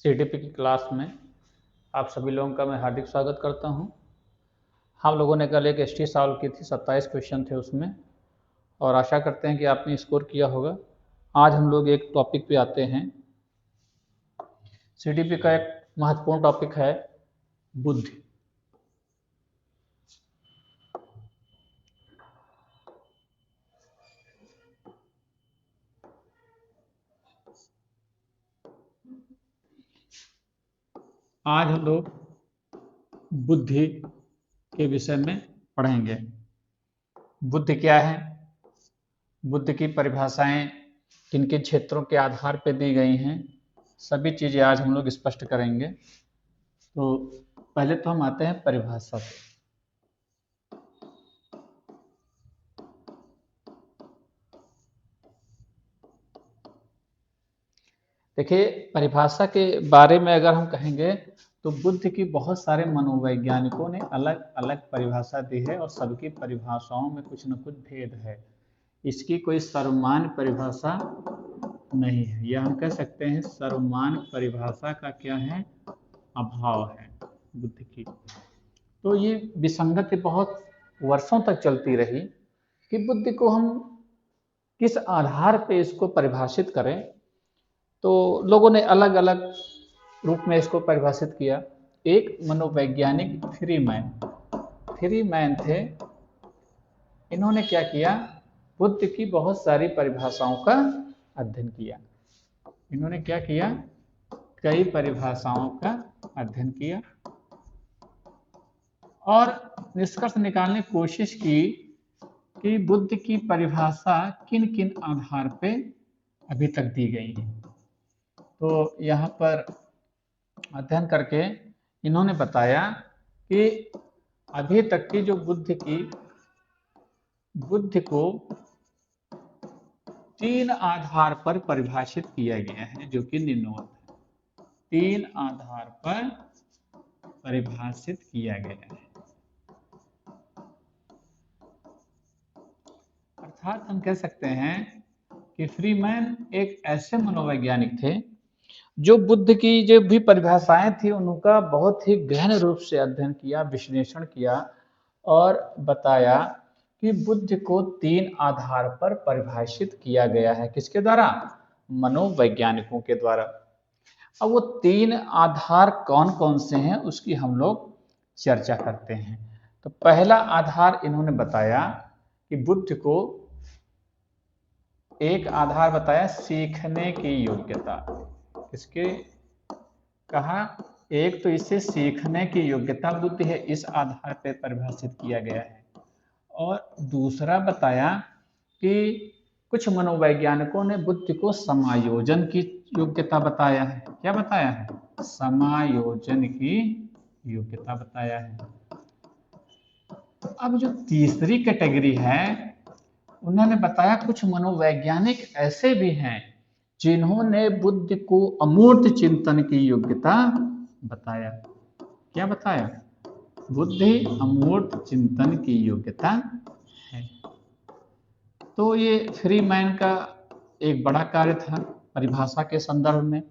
CTP की class में आप सभी लोगों का मैं हार्दिक स्वागत करता हूं। हम लोगों ने कल एक एसटी सॉल्व की थी, 27 क्वेश्चन थे उसमें, और आशा करते हैं कि आपने स्कोर किया होगा। आज हम लोग एक टॉपिक पे आते हैं। सीटीपी का एक महत्वपूर्ण टॉपिक है बुद्धि। आज हम लोग बुद्धि के विषय में पढ़ेंगे। बुद्धि क्या है, बुद्धि की परिभाषाएं किन किन क्षेत्रों के आधार पर दी गई हैं, सभी चीज़ें आज हम लोग स्पष्ट करेंगे। तो पहले तो हम आते हैं परिभाषा पे। देखिए, परिभाषा के बारे में अगर हम कहेंगे तो बुद्धि की बहुत सारे मनोवैज्ञानिकों ने अलग अलग परिभाषा दी है और सबकी परिभाषाओं में कुछ न कुछ भेद है। इसकी कोई सर्वमान्य परिभाषा नहीं है। यह हम कह सकते हैं सर्वमान्य परिभाषा का क्या है, अभाव है बुद्धि की। तो ये विसंगति बहुत वर्षों तक चलती रही कि बुद्धि को हम किस आधार पे इसको परिभाषित करें। तो लोगों ने अलग अलग रूप में इसको परिभाषित किया। एक मनोवैज्ञानिक फ्रीमैन थे। इन्होंने क्या किया, बुद्धि की बहुत सारी परिभाषाओं का अध्ययन किया। इन्होंने क्या किया, कई परिभाषाओं का अध्ययन किया और निष्कर्ष निकालने की कोशिश की कि बुद्धि की परिभाषा किन किन आधार पे अभी तक दी गई है। तो यहाँ पर अध्ययन करके इन्होंने बताया कि अभी तक की जो बुद्धि को 3 आधार पर परिभाषित किया गया है, जो कि निम्नवत है। 3 आधार पर परिभाषित किया गया है। अर्थात हम कह सकते हैं कि फ्रीमैन एक ऐसे मनोवैज्ञानिक थे जो बुद्धि की जो भी परिभाषाएं थी उनका बहुत ही गहन रूप से अध्ययन किया, विश्लेषण किया और बताया कि बुद्धि को 3 आधार पर परिभाषित किया गया है। किसके द्वारा? मनोवैज्ञानिकों के द्वारा। अब वो 3 आधार कौन कौन से हैं उसकी हम लोग चर्चा करते हैं। तो पहला आधार इन्होंने बताया कि बुद्धि को एक आधार बताया सीखने की योग्यता। किसके कहा? एक तो इसे सीखने की योग्यता बुद्धि है, इस आधार पर परिभाषित किया गया है। और दूसरा बताया कि कुछ मनोवैज्ञानिकों ने बुद्धि को समायोजन की योग्यता बताया है। क्या बताया है? समायोजन की योग्यता बताया है। अब जो तीसरी कैटेगरी है, उन्होंने बताया कुछ मनोवैज्ञानिक ऐसे भी हैं जिन्होंने बुद्धि को अमूर्त चिंतन की योग्यता बताया। क्या बताया? बुद्धि अमूर्त चिंतन की योग्यता है। तो ये फ्रीमैन का एक बड़ा कार्य था परिभाषा के संदर्भ में।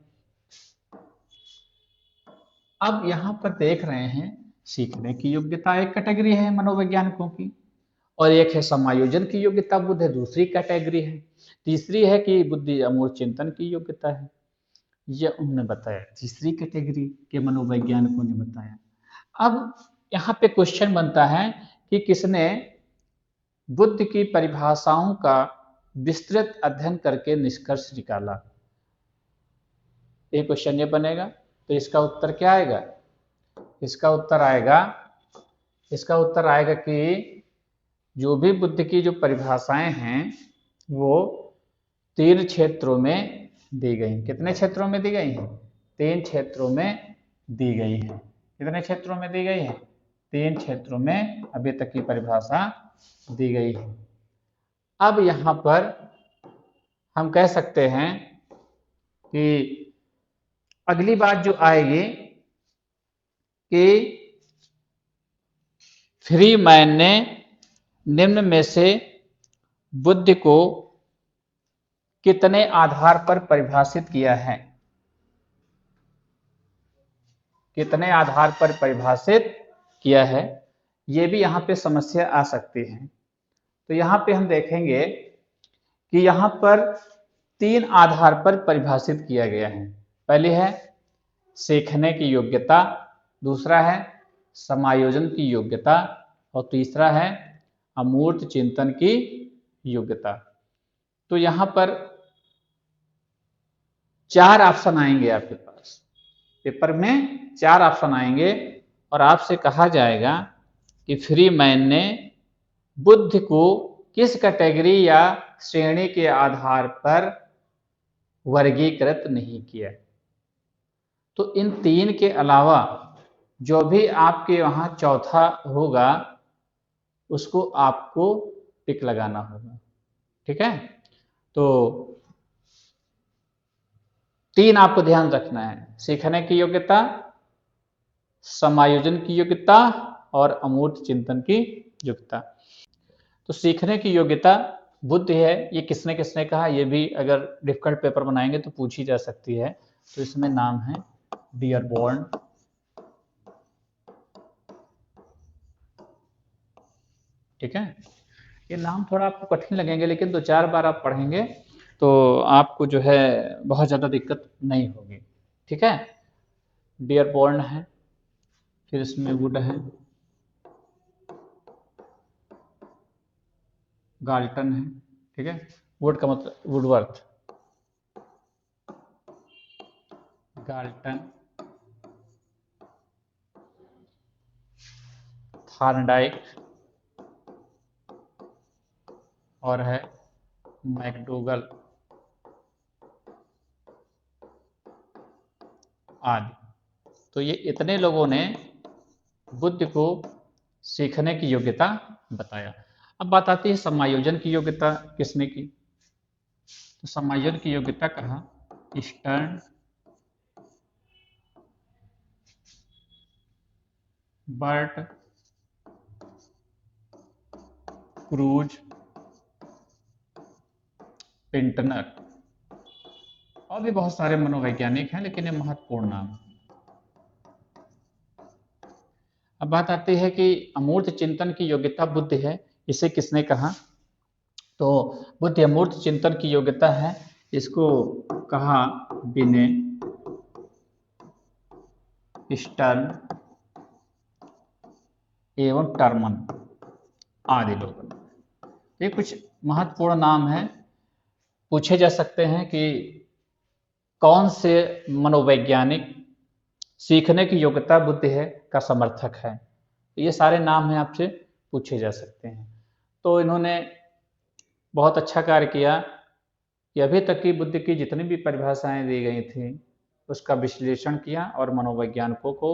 अब यहाँ पर देख रहे हैं सीखने की योग्यता एक कैटेगरी है मनोवैज्ञानिकों की, और एक है समायोजन की योग्यता बुद्धि दूसरी कैटेगरी है। तीसरी है कि बुद्धि अमूर्त चिंतन की योग्यता है। यह उन्होंने बताया, तीसरी कैटेगरी के मनोवैज्ञानिकों ने बताया। अब यहाँ पे क्वेश्चन बनता है कि किसने बुद्धि की परिभाषाओं का विस्तृत अध्ययन करके निष्कर्ष निकाला। एक क्वेश्चन ये बनेगा, तो इसका उत्तर क्या आएगा? इसका उत्तर आएगा कि जो भी बुद्धि की जो परिभाषाएं हैं वो 3 क्षेत्रों में दी गई। कितने क्षेत्रों में दी गई हैं? 3 क्षेत्रों में दी गई है। कितने क्षेत्रों में दी गई है? 3 क्षेत्रों में अभी तक की परिभाषा दी गई है। अब यहाँ पर हम कह सकते हैं कि अगली बात जो आएगी कि फ्रीमैन ने निम्न में से बुद्धि को कितने आधार पर परिभाषित किया है? कितने आधार पर परिभाषित किया है, ये भी यहाँ पे समस्या आ सकती है। तो यहाँ पे हम देखेंगे कि यहाँ पर 3 आधार पर परिभाषित किया गया है। पहली है सीखने की योग्यता, दूसरा है समायोजन की योग्यता और तीसरा है अमूर्त चिंतन की योग्यता। तो यहाँ पर 4 ऑप्शन आएंगे आपके पास, पेपर में 4 ऑप्शन आएंगे और आपसे कहा जाएगा कि फ्रीमैन ने बुद्धि को किस कैटेगरी या श्रेणी के आधार पर वर्गीकृत नहीं किया। तो इन 3 के अलावा जो भी आपके वहां चौथा होगा उसको आपको टिक लगाना होगा, ठीक है। तो 3 आपको ध्यान रखना है, सीखने की योग्यता, समायोजन की योग्यता और अमूर्त चिंतन की योग्यता। तो सीखने की योग्यता बुद्धि है, ये किसने किसने कहा, ये भी अगर डिफिकल्ट पेपर बनाएंगे तो पूछी जा सकती है। तो इसमें नाम है डियरबॉर्न, ठीक है। ये नाम थोड़ा आपको कठिन लगेंगे लेकिन 2-4 बार आप पढ़ेंगे तो आपको जो है बहुत ज़्यादा दिक्कत नहीं होगी, ठीक है। डियरबॉर्न है, फिर इसमें वुड है, गाल्टन है, ठीक है। वुड का मतलब वुडवर्थ, गाल्टन, थॉर्नडाइक और है मैकडोगल आदि। तो ये इतने लोगों ने बुद्धि को सीखने की योग्यता बताया। अब बात आती है समायोजन की योग्यता किसने की। तो समायोजन की योग्यता कहा स्टर्न, बर्ट, क्रूज, पिंटनर और भी बहुत सारे मनोवैज्ञानिक हैं लेकिन ये महत्वपूर्ण नाम है। अब बात आती है कि अमूर्त चिंतन की योग्यता बुद्धि है, इसे किसने कहा। तो बुद्धि अमूर्त चिंतन की योग्यता है, इसको कहा बिने, स्टर्न एवं टर्मन आदि लोग। ये कुछ महत्वपूर्ण नाम है, पूछे जा सकते हैं कि कौन से मनोवैज्ञानिक सीखने की योग्यता बुद्धि है का समर्थक है। ये सारे नाम हैं आपसे पूछे जा सकते हैं। तो इन्होंने बहुत अच्छा कार्य किया कि अभी तक की बुद्धि की जितनी भी परिभाषाएं दी गई थी उसका विश्लेषण किया और मनोवैज्ञानिकों को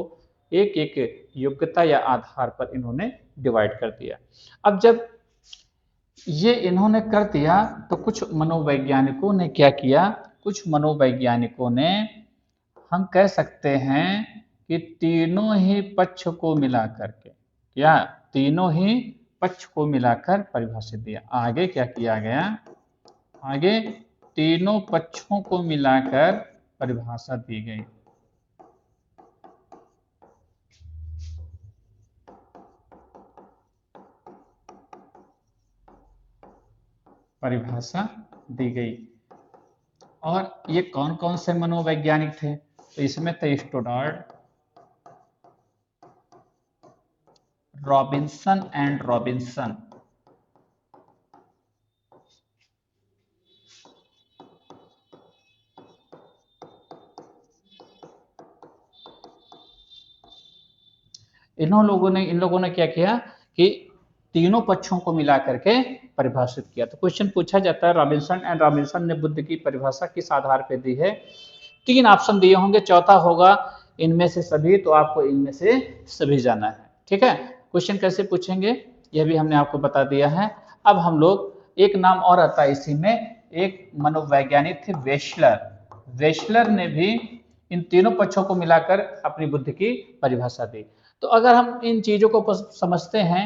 एक एक योग्यता या आधार पर इन्होंने डिवाइड कर दिया। अब जब ये इन्होंने कर दिया तो कुछ मनोवैज्ञानिकों ने क्या किया, कुछ मनोवैज्ञानिकों ने, हम कह सकते हैं कि तीनों ही पक्ष को मिलाकर के, क्या तीनों ही पक्ष को मिलाकर परिभाषित दिया। आगे क्या किया गया, आगे तीनों पक्षों को मिलाकर परिभाषा दी गई। परिभाषा दी गई। और ये कौन कौन से मनोवैज्ञानिक थे, तो इसमें थे स्टोडार्ड, रॉबिन्सन एंड रॉबिन्सन, इन लोगों ने क्या किया कि तीनों पक्षों को मिला करके परिभाषित किया। तो क्वेश्चन पूछा जाता है रॉबिन्सन एंड रॉबिन्सन ने बुद्ध की परिभाषा किस आधार पर दी है। 3 ऑप्शन दिए होंगे, चौथा होगा इनमें से सभी, तो आपको इनमें से सभी जाना है, ठीक है। क्वेश्चन कैसे पूछेंगे यह भी हमने आपको बता दिया है। अब हम लोग एक नाम और आता है इसी में, एक मनोवैज्ञानिक थे वेशलर। वेशलर ने भी इन तीनों पक्षों को मिलाकर अपनी बुद्धि की परिभाषा दी। तो अगर हम इन चीजों को समझते हैं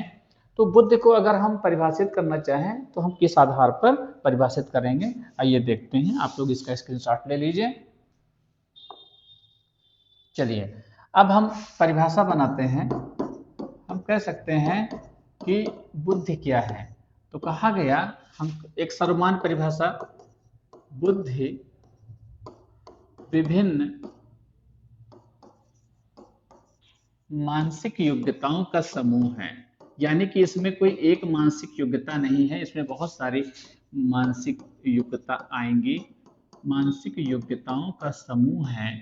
तो बुद्धि को अगर हम परिभाषित करना चाहें तो हम किस आधार पर परिभाषित करेंगे, आइए देखते हैं। आप लोग इसका स्क्रीनशॉट ले लीजिए। चलिए अब हम परिभाषा बनाते हैं। हम कह सकते हैं कि बुद्धि क्या है। तो कहा गया, हम एक सर्वमान्य परिभाषा, बुद्धि विभिन्न मानसिक योग्यताओं का समूह है। यानी कि इसमें कोई एक मानसिक योग्यता नहीं है, इसमें बहुत सारी मानसिक योग्यता आएंगी। मानसिक योग्यताओं का समूह है।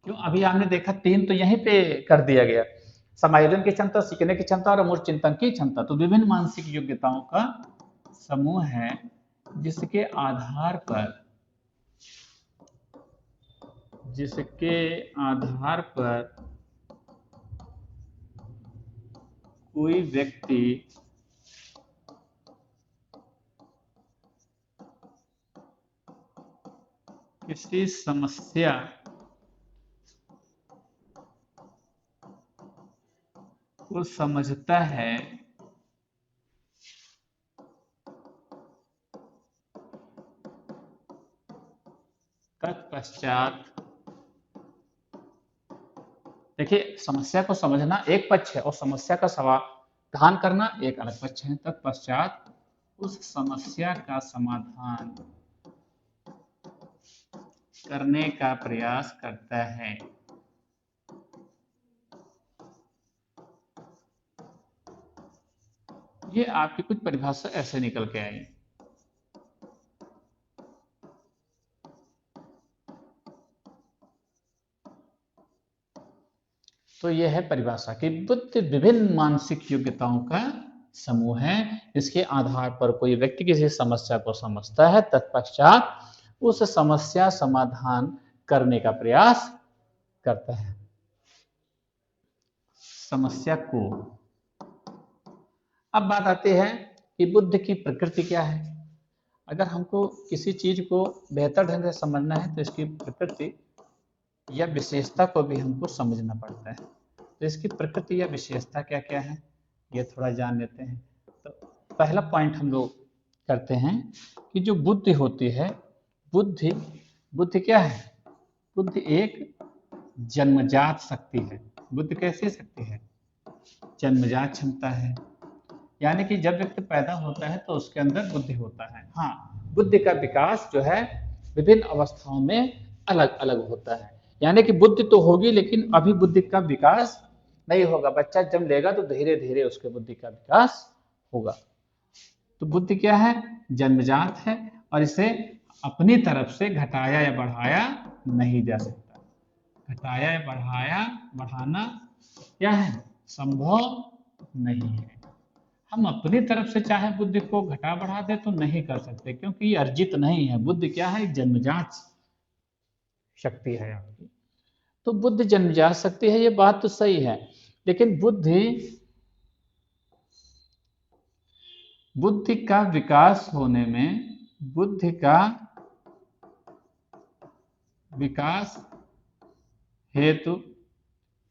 क्यों, अभी आपने देखा 3 तो यहीं पे कर दिया गया, समायोजन की क्षमता, सीखने की क्षमता और अमूर्त चिंतन की क्षमता। तो विभिन्न मानसिक योग्यताओं का समूह है जिसके आधार पर कोई व्यक्ति किसी समस्या को समझता है तत्पश्चात, देखिए समस्या को समझना एक पक्ष है और समस्या का समाधान करना एक अलग पक्ष है। तत्पश्चात उस समस्या का समाधान करने का प्रयास करता है। ये आपकी कुछ परिभाषा ऐसे निकल के आई। तो यह है परिभाषा कि बुद्धि विभिन्न मानसिक योग्यताओं का समूह है। इसके आधार पर कोई व्यक्ति किसी समस्या को समझता है, तत्पश्चात उस समस्या समाधान करने का प्रयास करता है। समस्या को, अब बात आती है कि बुद्धि की प्रकृति क्या है। अगर हमको किसी चीज को बेहतर ढंग से समझना है तो इसकी प्रकृति या विशेषता को भी हमको समझना पड़ता है। तो इसकी प्रकृति या विशेषता क्या क्या है, ये थोड़ा जान लेते हैं। तो पहला पॉइंट हम लोग करते हैं कि जो बुद्धि होती है, बुद्धि क्या है। बुद्धि एक जन्मजात शक्ति है। बुद्धि कैसी शक्ति है, जन्मजात क्षमता है। यानी कि जब व्यक्ति पैदा होता है तो उसके अंदर बुद्धि होता है। हाँ, बुद्धि का विकास जो है विभिन्न अवस्थाओं में अलग अलग होता है। यानी कि बुद्धि तो होगी लेकिन अभी बुद्धि का विकास नहीं होगा। बच्चा जब लेगा तो धीरे धीरे उसके बुद्धि का विकास होगा। तो बुद्धि क्या है, जन्मजात है और इसे अपनी तरफ से घटाया या बढ़ाया नहीं जा सकता। घटाया या बढ़ाना क्या है, संभव नहीं है। हम अपनी तरफ से चाहे बुद्धि को घटा बढ़ा दे तो नहीं कर सकते, क्योंकि ये अर्जित नहीं है। बुद्धि क्या है, जन्मजात शक्ति है आपकी। तो बुद्धि जन्मजात शक्ति है, ये बात तो सही है। लेकिन बुद्धि का विकास होने में, बुद्धि का विकास हेतु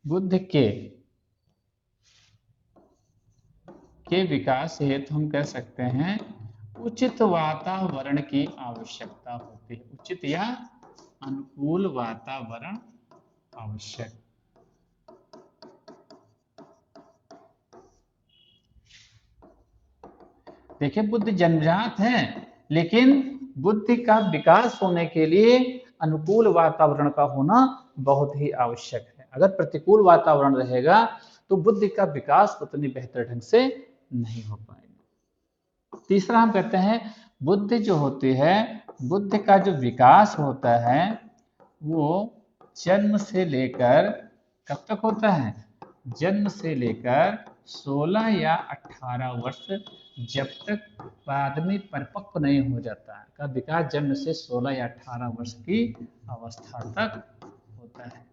बुद्धि के विकास हेतु हम कह सकते हैं उचित वातावरण की आवश्यकता होती है। उचित या अनुकूल वातावरण आवश्यक। देखिए बुद्धि जन्मजात है, लेकिन बुद्धि का विकास होने के लिए अनुकूल वातावरण का होना बहुत ही आवश्यक है। अगर प्रतिकूल वातावरण रहेगा तो बुद्धि का विकास उतनी बेहतर ढंग से नहीं हो पाएगा। तीसरा हम कहते हैं बुद्धि जो होती है, बुद्धि का जो विकास होता है वो जन्म से लेकर कब तक होता है, जन्म से लेकर 16 या 18 वर्ष, जब तक आदमी परिपक्व नहीं हो जाता है का विकास जन्म से 16 या 18 वर्ष की अवस्था तक होता है।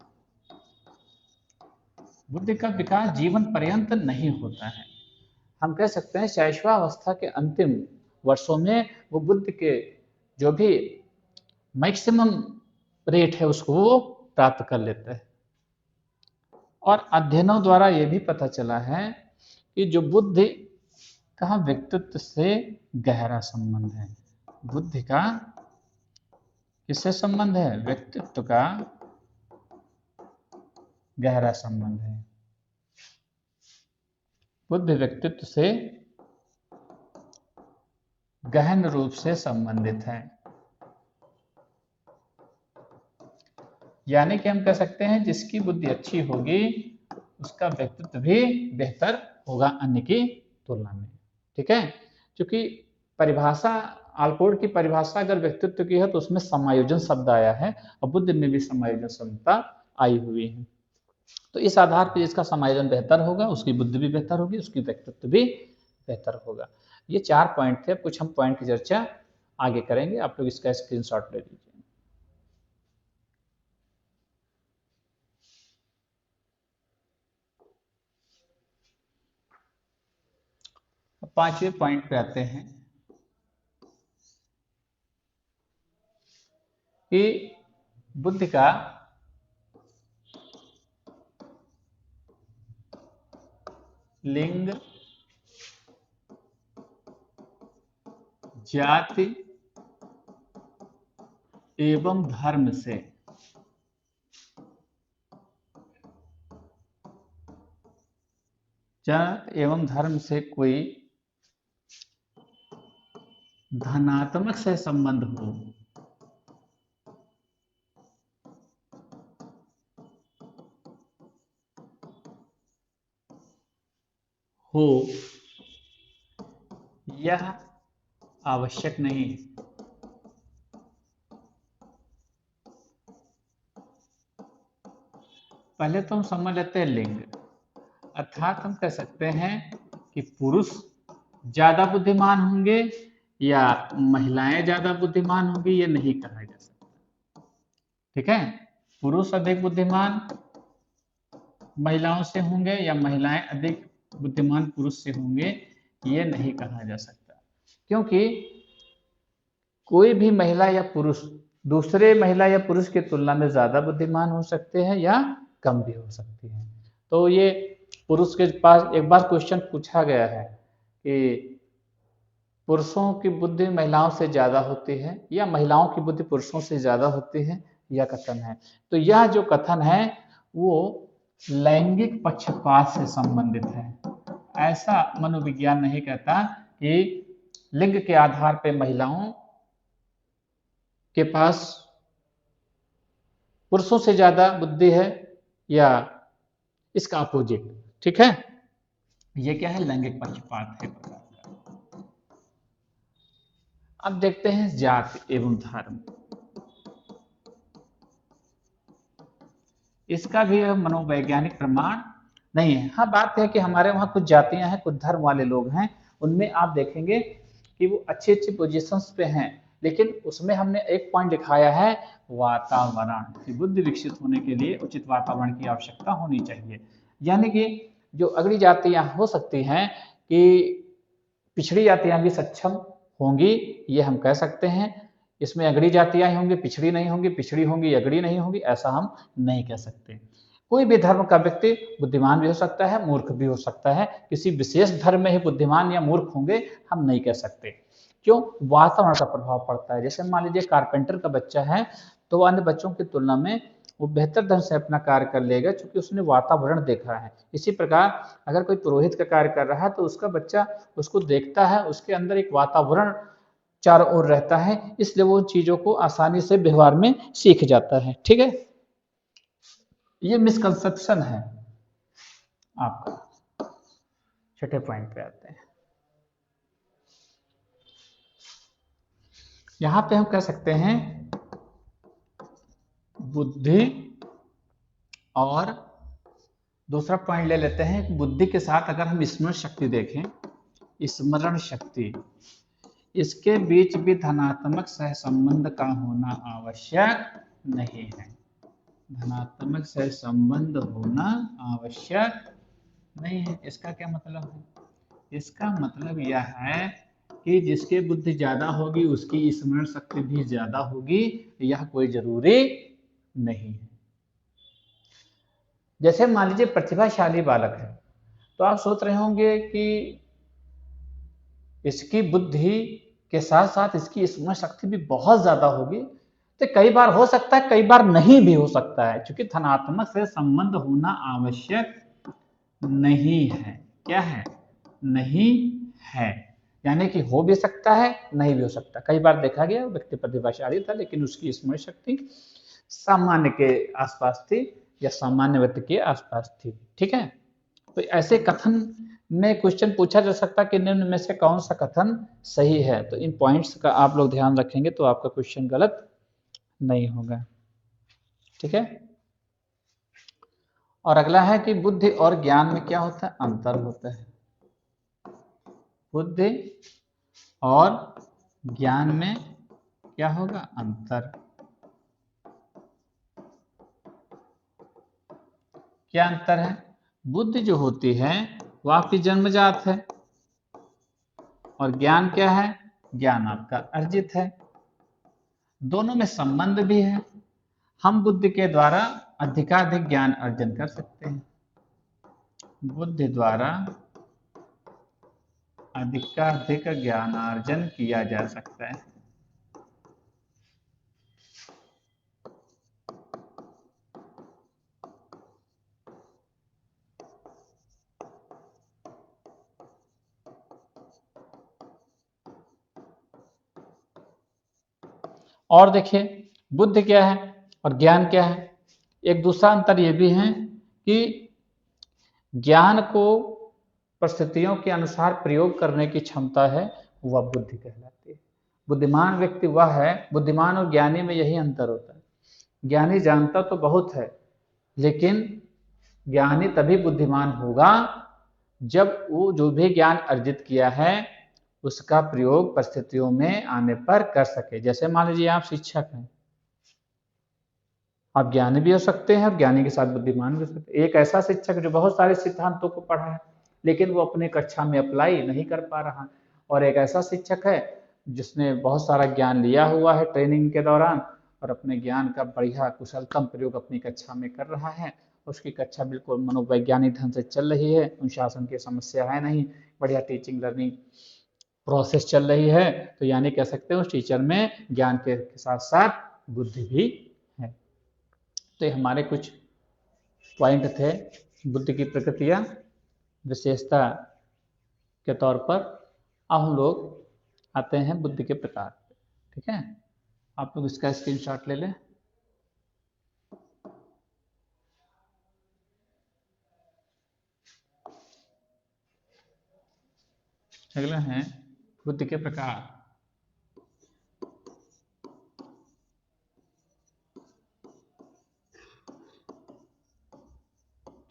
बुद्धि का विकास जीवन पर्यंत नहीं होता है। हम कह सकते हैं शैशवावस्था के अंतिम वर्षों में वो बुद्धि के जो भी मैक्सिमम रेट है उसको वो प्राप्त कर लेता है। और अध्ययनों द्वारा ये भी पता चला है कि जो बुद्धि का व्यक्तित्व से गहरा संबंध है। बुद्धि का किससे संबंध है, व्यक्तित्व का गहरा संबंध है। बुद्धि व्यक्तित्व से गहन रूप से संबंधित है। यानी कि हम कह सकते हैं जिसकी बुद्धि अच्छी होगी उसका व्यक्तित्व भी बेहतर होगा अन्य की तुलना में। ठीक है, क्योंकि परिभाषा आलपोर्ट की परिभाषा अगर व्यक्तित्व की है तो उसमें समायोजन शब्द आया है और बुद्धि में भी समायोजन क्षमता आई हुई है। तो इस आधार पर जिसका समायोजन बेहतर होगा उसकी बुद्धि भी बेहतर होगी, उसकी व्यक्तित्व भी बेहतर होगा। ये 4 पॉइंट थे। कुछ हम पॉइंट की चर्चा आगे करेंगे, आप लोग इसका स्क्रीनशॉट ले लीजिए। 5वें पॉइंट पे आते हैं कि बुद्धि का लिंग, जाति एवं धर्म से कोई धनात्मक से संबंध हो यह आवश्यक नहीं है। पहले तो हम समझ लेते हैं लिंग, अर्थात हम कह सकते हैं कि पुरुष ज्यादा बुद्धिमान होंगे या महिलाएं ज्यादा बुद्धिमान होंगी, ये नहीं कहा जा सकता। ठीक है, पुरुष अधिक बुद्धिमान महिलाओं से होंगे या महिलाएं अधिक बुद्धिमान पुरुष से होंगे, ये नहीं कहा जा सकता, क्योंकि कोई भी महिला या पुरुष दूसरे महिला या पुरुष की तुलना में ज्यादा बुद्धिमान हो सकते हैं या कम भी हो सकती हैं। तो ये पुरुष के पास एक बार क्वेश्चन पूछा गया है कि पुरुषों की बुद्धि महिलाओं से ज्यादा होती है या महिलाओं की बुद्धि पुरुषों से ज्यादा होती है, यह कथन है। तो यह जो कथन है वो लैंगिक पक्षपात से संबंधित है। ऐसा मनोविज्ञान नहीं कहता कि लिंग के आधार पर महिलाओं के पास पुरुषों से ज्यादा बुद्धि है या इसका अपोजिट। ठीक है, ये क्या है, लैंगिक पक्षपात है। अब देखते हैं जाति एवं धर्म, इसका भी मनोवैज्ञानिक प्रमाण नहीं है। हाँ, बात है कि हमारे वहां कुछ जातियां हैं, कुछ धर्म वाले लोग हैं, उनमें आप देखेंगे कि वो अच्छी अच्छी पोजीशंस पे हैं, लेकिन उसमें हमने एक पॉइंट दिखाया है वातावरण की बुद्धि विकसित होने के लिए उचित वातावरण की आवश्यकता होनी चाहिए। यानी कि जो अगली जातियां हो सकती हैं कि पिछड़ी जातियां भी सक्षम होंगी, ये हम कह सकते हैं। इसमें अगड़ी जातियां होंगी, पिछड़ी नहीं होंगी, पिछड़ी होंगी अगड़ी नहीं होंगी, ऐसा हम नहीं कह सकते। कोई भी धर्म का व्यक्ति बुद्धिमान भी हो सकता है, मूर्ख भी हो सकता है। किसी विशेष धर्म में ही बुद्धिमान या मूर्ख होंगे हम नहीं कह सकते। क्यों? वातावरण का प्रभाव पड़ता है। जैसे मान लीजिए कारपेंटर का बच्चा है तो वो अन्य बच्चों की तुलना में वो बेहतर ढंग से अपना कार्य कर लेगा क्योंकि उसने वातावरण देखा है। इसी प्रकार अगर कोई पुरोहित का कार्य कर रहा है तो उसका बच्चा उसको देखता है, उसके अंदर एक वातावरण चारों ओर रहता है, इसलिए वो चीजों को आसानी से व्यवहार में सीख जाता है। ठीक है, ये मिसकंसेप्शन है आपका। छठे पॉइंट पे आते हैं। यहां पे हम कह सकते हैं बुद्धि, और दूसरा पॉइंट ले लेते हैं बुद्धि के साथ अगर हम स्मरण शक्ति देखें, स्मरण शक्ति, इसके बीच भी धनात्मक सहसंबंध का होना आवश्यक नहीं है। धनात्मक सहसंबंध होना आवश्यक नहीं है। इसका क्या मतलब है? इसका मतलब यह है कि जिसकी बुद्धि ज्यादा होगी उसकी स्मरण शक्ति भी ज्यादा होगी, यह कोई जरूरी नहीं है। जैसे मान लीजिए प्रतिभाशाली बालक है तो आप सोच रहे होंगे कि इसकी बुद्धि के साथ साथ इसकी स्मरण शक्ति भी बहुत ज्यादा होगी, तो कई बार हो सकता है, कई बार नहीं भी हो सकता है, क्योंकि धनात्मक से संबंध होना आवश्यक नहीं है। क्या है? नहीं है, यानी कि हो भी सकता है, नहीं भी हो सकता। कई बार देखा गया व्यक्ति प्रतिभाशाली था लेकिन उसकी स्मरण शक्ति सामान्य के आसपास थी या सामान्य व्यक्ति के आसपास थी। ठीक है, तो ऐसे कथन में क्वेश्चन पूछा जा सकता है कि निम्न में से कौन सा कथन सही है। तो इन पॉइंट्स का आप लोग ध्यान रखेंगे तो आपका क्वेश्चन गलत नहीं होगा। ठीक है, और अगला है कि बुद्धि और ज्ञान में क्या होता है? अंतर होता है। बुद्धि और ज्ञान में क्या होगा? अंतर। क्या अंतर है? बुद्धि जो होती है वो आपकी जन्मजात है, और ज्ञान क्या है? ज्ञान आपका अर्जित है। दोनों में संबंध भी है। हम बुद्धि के द्वारा अधिकाधिक ज्ञान अर्जन कर सकते हैं। बुद्धि द्वारा अधिकाधिक ज्ञानार्जन किया जा सकता है। और देखिए, बुद्धि क्या है और ज्ञान क्या है? एक दूसरा अंतर यह भी है कि ज्ञान को परिस्थितियों के अनुसार प्रयोग करने की क्षमता है, वह बुद्धि कहलाती है। बुद्धिमान व्यक्ति वह है, बुद्धिमान और ज्ञानी में यही अंतर होता है। ज्ञानी जानता तो बहुत है, लेकिन ज्ञानी तभी बुद्धिमान होगा जब वो जो भी ज्ञान अर्जित किया है उसका प्रयोग परिस्थितियों में आने पर कर सके। जैसे मान लीजिए आप शिक्षक हैं, आप ज्ञानी भी हो सकते हैं और ज्ञानी के साथ बुद्धिमान भी हो सकते हैं। एक ऐसा शिक्षक जो बहुत सारे सिद्धांतों को पढ़ा है लेकिन वो अपने कक्षा में अप्लाई नहीं कर पा रहा, और एक ऐसा शिक्षक है जिसने बहुत सारा ज्ञान लिया हुआ है ट्रेनिंग के दौरान और अपने ज्ञान का बढ़िया कुशलतम प्रयोग अपनी कक्षा में कर रहा है। उसकी कक्षा बिल्कुल मनोवैज्ञानिक ढंग से चल रही है, अनुशासन की समस्या है नहीं, बढ़िया टीचिंग लर्निंग प्रोसेस चल रही है। तो यानी कह सकते हैं उस टीचर में ज्ञान के साथ साथ बुद्धि भी है। तो ये हमारे कुछ पॉइंट थे बुद्धि की प्रकृतियाँ विशेषता के तौर पर। अब हम लोग आते हैं बुद्धि के प्रकार। ठीक है, आप लोग इसका स्क्रीनशॉट ले लें। अगला है बुद्धि के प्रकार।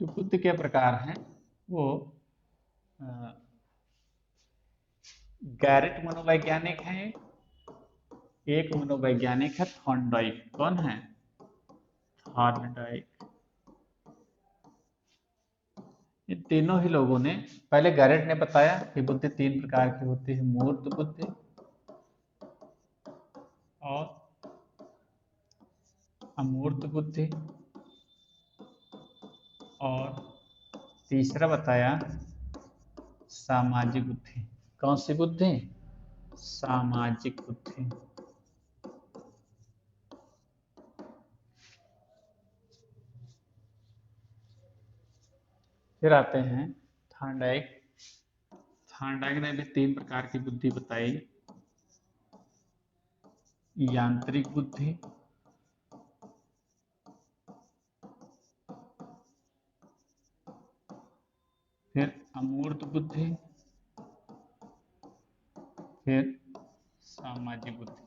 जो बुद्धि के प्रकार हैं वो गैरेट मनोवैज्ञानिक है, एक मनोवैज्ञानिक है थॉर्नडाइक। कौन है? थॉर्नडाइक। ये तीनों ही लोगों ने, पहले गैरेट ने बताया कि बुद्धि तीन प्रकार की होती है, मूर्त बुद्धि और अमूर्त बुद्धि, और तीसरा बताया सामाजिक बुद्धि। कौन सी बुद्धि? सामाजिक बुद्धि। फिर आते हैं थॉर्नडाइक। थॉर्नडाइक ने भी तीन प्रकार की बुद्धि बताई, यांत्रिक बुद्धि, फिर अमूर्त बुद्धि, फिर सामाजिक बुद्धि।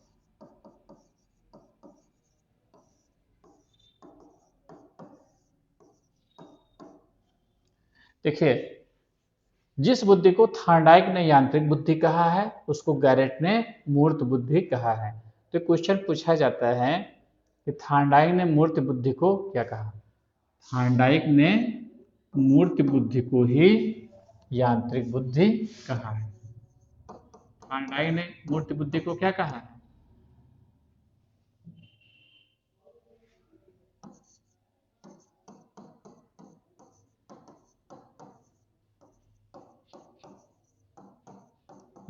देखिए, जिस बुद्धि को थॉर्नडाइक ने यांत्रिक बुद्धि कहा है उसको गैरेट ने मूर्त बुद्धि कहा है। तो क्वेश्चन पूछा जाता है कि थॉर्नडाइक ने मूर्त बुद्धि को क्या कहा? थॉर्नडाइक ने मूर्त बुद्धि को ही यांत्रिक बुद्धि कहा है। थॉर्नडाइक ने मूर्त बुद्धि को क्या कहा है?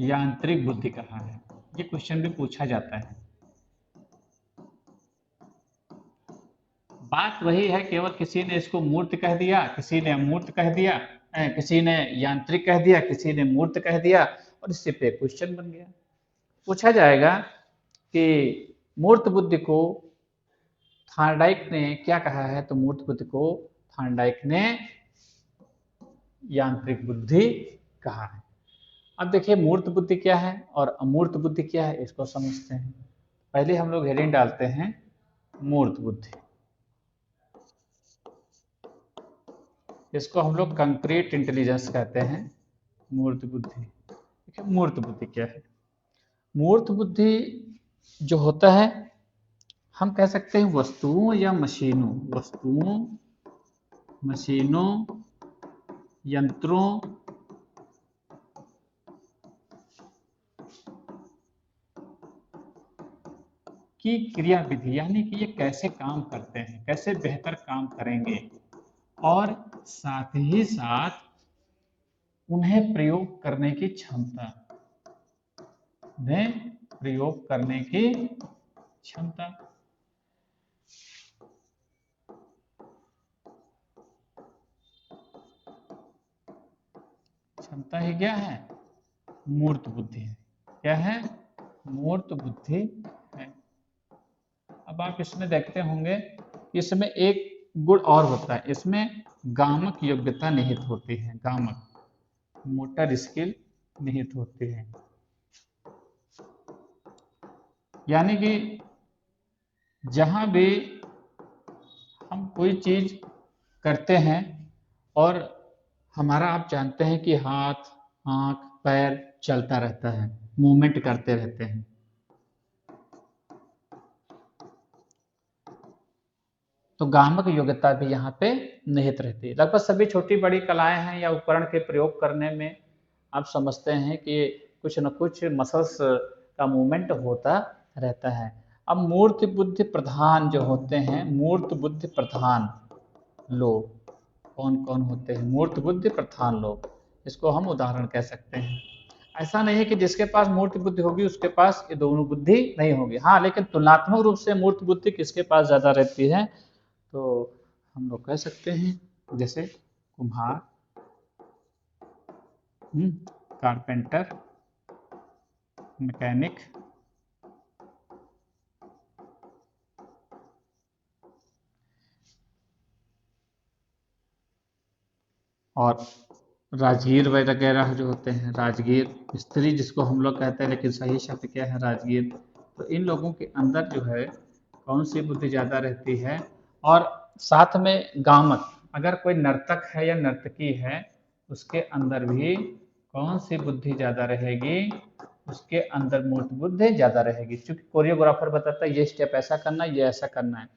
यांत्रिक बुद्धि कहा है। ये क्वेश्चन भी पूछा जाता है। बात वही है, केवल किसी ने इसको मूर्त कह दिया, किसी ने अमूर्त कह दिया, किसी ने यांत्रिक कह दिया, किसी ने मूर्त कह दिया, और इससे पे क्वेश्चन बन गया। पूछा जाएगा कि मूर्त बुद्धि को थार्डाइक ने क्या कहा है, तो मूर्त बुद्धि को थार्डाइक ने यांत्रिक बुद्धि कहा है। अब देखिए मूर्त बुद्धि क्या है और अमूर्त बुद्धि क्या है, इसको समझते हैं। पहले हम लोग हेडिंग डालते हैं मूर्त बुद्धि। इसको हम लोग कंक्रीट इंटेलिजेंस कहते हैं, मूर्त बुद्धि। देखिए मूर्त बुद्धि क्या है। मूर्त बुद्धि जो होता है, हम कह सकते हैं वस्तुओं या मशीनों, यंत्रों की क्रियाविधि, यानी कि ये कैसे काम करते हैं, कैसे बेहतर काम करेंगे, और साथ ही साथ उन्हें प्रयोग करने की क्षमता, क्षमता ही क्या है, मूर्त बुद्धि है। क्या है, मूर्त बुद्धि है। अब आप इसमें देखते होंगे, इसमें एक गुण और होता है, इसमें गामक योग्यता निहित होती है, गामक मोटर स्किल निहित होती है। यानी कि जहां भी हम कोई चीज करते हैं और हमारा, आप जानते हैं कि हाथ, आंख, पैर चलता रहता है, मूवमेंट करते रहते हैं, तो गामक योग्यता भी यहाँ पे निहित रहती है। लगभग सभी छोटी बड़ी कलाएं हैं या उपकरण के प्रयोग करने में आप समझते हैं कि कुछ न कुछ मसल्स का मूवमेंट होता रहता है। अब मूर्त बुद्धि प्रधान जो होते हैं, मूर्त बुद्धि प्रधान लोग कौन कौन होते हैं, मूर्त बुद्धि प्रधान लोग, इसको हम उदाहरण कह सकते हैं। ऐसा नहीं है कि जिसके पास मूर्त बुद्धि होगी उसके पास ये दोनों बुद्धि नहीं होगी, हाँ, लेकिन तुलनात्मक रूप से मूर्त बुद्धि किसके पास ज्यादा रहती है, तो हम लोग कह सकते हैं जैसे कुम्हार, कारपेंटर, मैकेनिक, और राजगीर वगैरह जो होते हैं, राजगीर स्त्री जिसको हम लोग कहते हैं, लेकिन सही शब्द क्या है, राजगीर। तो इन लोगों के अंदर जो है कौन सी बुद्धि ज़्यादा रहती है, और साथ में गामक, अगर कोई नर्तक है या नर्तकी है उसके अंदर भी कौन सी बुद्धि ज़्यादा रहेगी, उसके अंदर मूर्त बुद्धि ज़्यादा रहेगी। क्योंकि कोरियोग्राफर बताता है ये स्टेप ऐसा करना है, ये ऐसा करना है,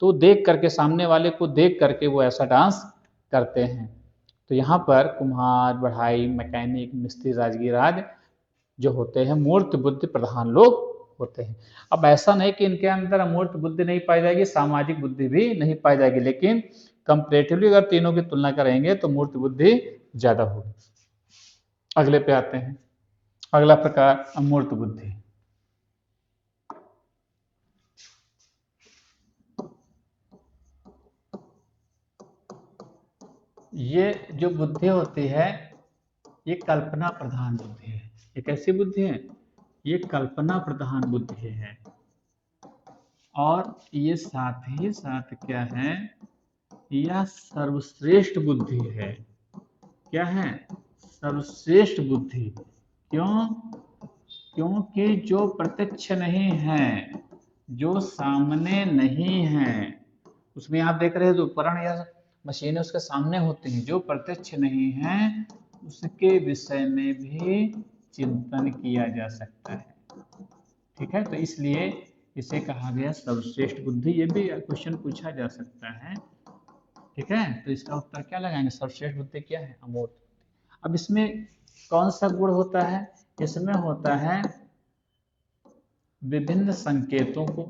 तो देख करके, सामने वाले को देख करके वो ऐसा डांस करते हैं। तो यहाँ पर कुम्हार, बढ़ाई, मैकेनिक, मिस्त्री, राजगीर आदि जो होते हैं मूर्त बुद्धि प्रधान लोग होते हैं। अब ऐसा नहीं कि इनके अंदर अमूर्त बुद्धि नहीं पाई जाएगी, सामाजिक बुद्धि भी नहीं पाई जाएगी, लेकिन कंपैरेटिवली अगर तीनों की तुलना करेंगे तो मूर्त बुद्धि ज्यादा होगी। अगले पे आते हैं, अगला प्रकार अमूर्त बुद्धि। ये जो बुद्धि होती है ये कल्पना प्रधान बुद्धि है। ये कैसी बुद्धि है, ये कल्पना प्रधान बुद्धि है, और ये साथ ही साथ क्या है, यह सर्वश्रेष्ठ बुद्धि है। क्या है, सर्वश्रेष्ठ बुद्धि। क्यों, क्योंकि जो प्रत्यक्ष नहीं है, जो सामने नहीं है, उसमें आप देख रहे हैं जो उपकरण या मशीनें उसके सामने होती हैं, जो प्रत्यक्ष नहीं है उसके विषय में भी चिंतन किया जा सकता है। ठीक है, तो इसलिए इसे कहा गया सर्वश्रेष्ठ बुद्धि। ये भी क्वेश्चन पूछा जा सकता है। ठीक है, तो इसका उत्तर क्या लगाएंगे, सर्वश्रेष्ठ बुद्धि क्या है, अमूर्त। अब इसमें कौन सा गुण होता है, इसमें होता है विभिन्न संकेतों को,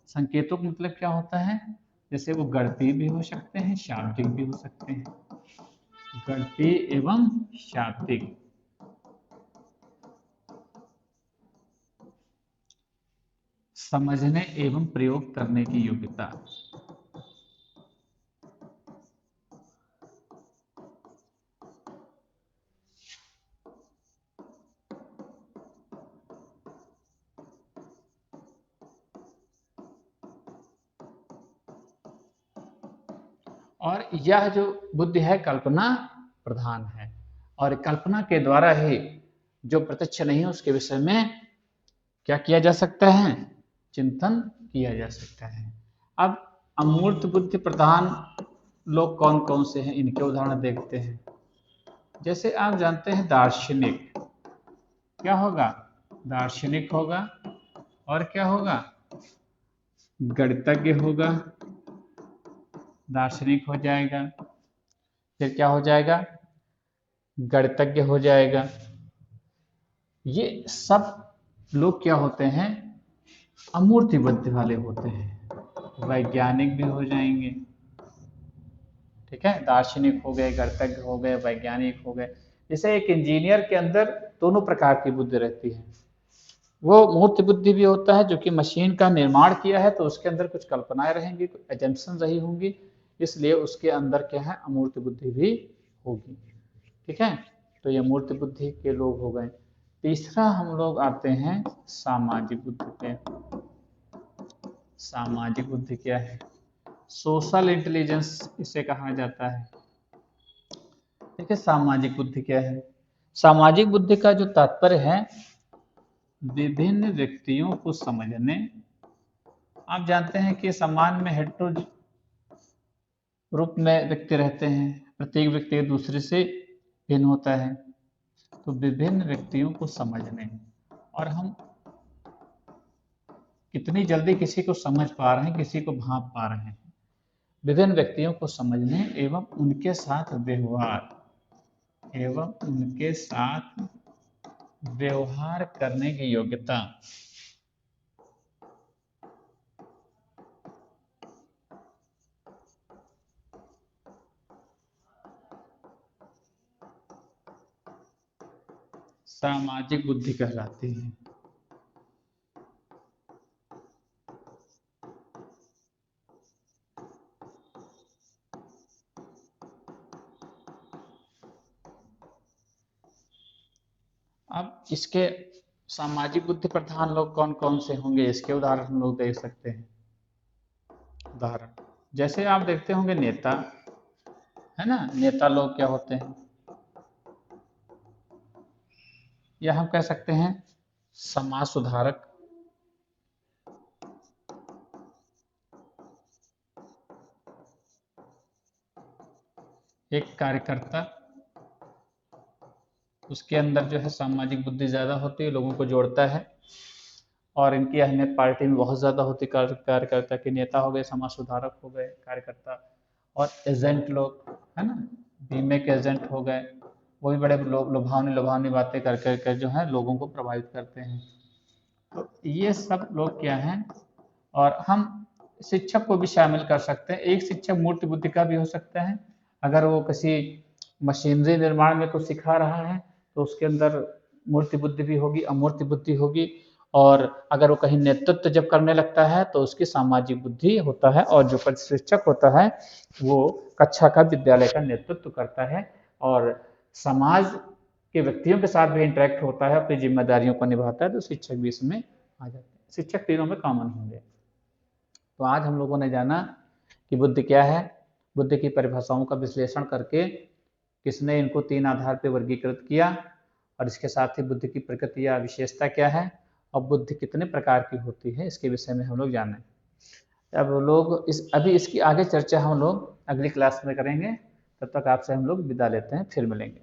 संकेतों का मतलब क्या होता है, जैसे वो गणितीय भी हो सकते हैं, शाब्दिक भी हो सकते हैं, गणितीय एवं शाब्दिक। समझने एवं प्रयोग करने की योग्यता। और यह जो बुद्धि है कल्पना प्रधान है, और कल्पना के द्वारा ही जो प्रत्यक्ष नहीं है उसके विषय में क्या किया जा सकता है, चिंतन किया जा सकता है। अब अमूर्त बुद्धि प्रधान लोग कौन कौन से हैं, इनके उदाहरण देखते हैं। जैसे आप जानते हैं दार्शनिक, क्या होगा, दार्शनिक होगा, और क्या होगा, गणितज्ञ होगा, दार्शनिक हो जाएगा, फिर क्या हो जाएगा, गणितज्ञ हो जाएगा। ये सब लोग क्या होते हैं, अमूर्त बुद्धि वाले होते हैं। वैज्ञानिक भी हो जाएंगे, ठीक है, दार्शनिक हो गए, गणितज्ञ हो गए, वैज्ञानिक हो गए। जैसे एक इंजीनियर के अंदर दोनों प्रकार की बुद्धि रहती है। वो मूर्त बुद्धि भी होता है जो कि मशीन का निर्माण किया है, तो उसके अंदर कुछ कल्पनाएं रहेंगी, कुछ एजम्पशन रही होंगी, इसलिए उसके अंदर क्या है, अमूर्त बुद्धि भी होगी। ठीक है, तो ये मूर्त बुद्धि के लोग हो गए। तीसरा हम लोग आते हैं सामाजिक बुद्धि पे। सामाजिक बुद्धि क्या है, सोशल इंटेलिजेंस इसे कहा जाता है। देखिए सामाजिक बुद्धि क्या है, सामाजिक बुद्धि का जो तात्पर्य है, विभिन्न व्यक्तियों को समझने। आप जानते हैं कि समाज में हेटेरो रूप में व्यक्ति रहते हैं, प्रत्येक व्यक्ति दूसरे से भिन्न होता है, तो विभिन्न व्यक्तियों को समझने, और हम कितनी जल्दी किसी को समझ पा रहे हैं, किसी को भांप पा रहे हैं। विभिन्न व्यक्तियों को समझने एवं उनके साथ व्यवहार करने की योग्यता। सामाजिक बुद्धि कहलाती है। अब इसके सामाजिक बुद्धि प्रधान लोग कौन कौन से होंगे, इसके उदाहरण हम लोग देख सकते हैं। उदाहरण जैसे आप देखते होंगे नेता, है ना, नेता लोग क्या होते हैं, या हम कह सकते हैं समाज सुधारक, एक कार्यकर्ता, उसके अंदर जो है सामाजिक बुद्धि ज़्यादा होती है, लोगों को जोड़ता है, और इनकी अहमियत पार्टी में बहुत ज़्यादा होती है। कार्यकर्ता के नेता हो गए, समाज सुधारक हो गए कार्यकर्ता, और एजेंट लोग, है ना, बीमे के एजेंट हो गए, वो भी बड़े लुभावनी लुभावनी बातें कर कर जो है लोगों को प्रभावित करते हैं। तो ये सब लोग क्या हैं, और हम शिक्षक को भी शामिल कर सकते हैं। एक शिक्षक मूर्त बुद्धि का भी हो सकता है, अगर वो किसी मशीनरी निर्माण में कुछ सिखा रहा है तो उसके अंदर मूर्त बुद्धि भी होगी, अमूर्त बुद्धि होगी। और अगर वो कहीं नेतृत्व जब करने लगता है तो उसकी सामाजिक बुद्धि होता है, और जो शिक्षक होता है वो कक्षा का, विद्यालय का नेतृत्व करता है, और समाज के व्यक्तियों के साथ भी इंटरेक्ट होता है, अपनी जिम्मेदारियों को निभाता है, तो शिक्षक भी इसमें आ जाते हैं। शिक्षक तीनों में कॉमन होंगे। तो आज हम लोगों ने जाना कि बुद्धि क्या है, बुद्धि की परिभाषाओं का विश्लेषण करके किसने इनको तीन आधार पर वर्गीकृत किया, और इसके साथ ही बुद्धि की प्रकृति या विशेषता क्या है, और बुद्धि कितने प्रकार की होती है, इसके विषय में हम लोग जाने। अब लोग अभी इसकी आगे चर्चा हम लोग अगली क्लास में करेंगे। तब तक आपसे हम लोग विदा लेते हैं, फिर मिलेंगे।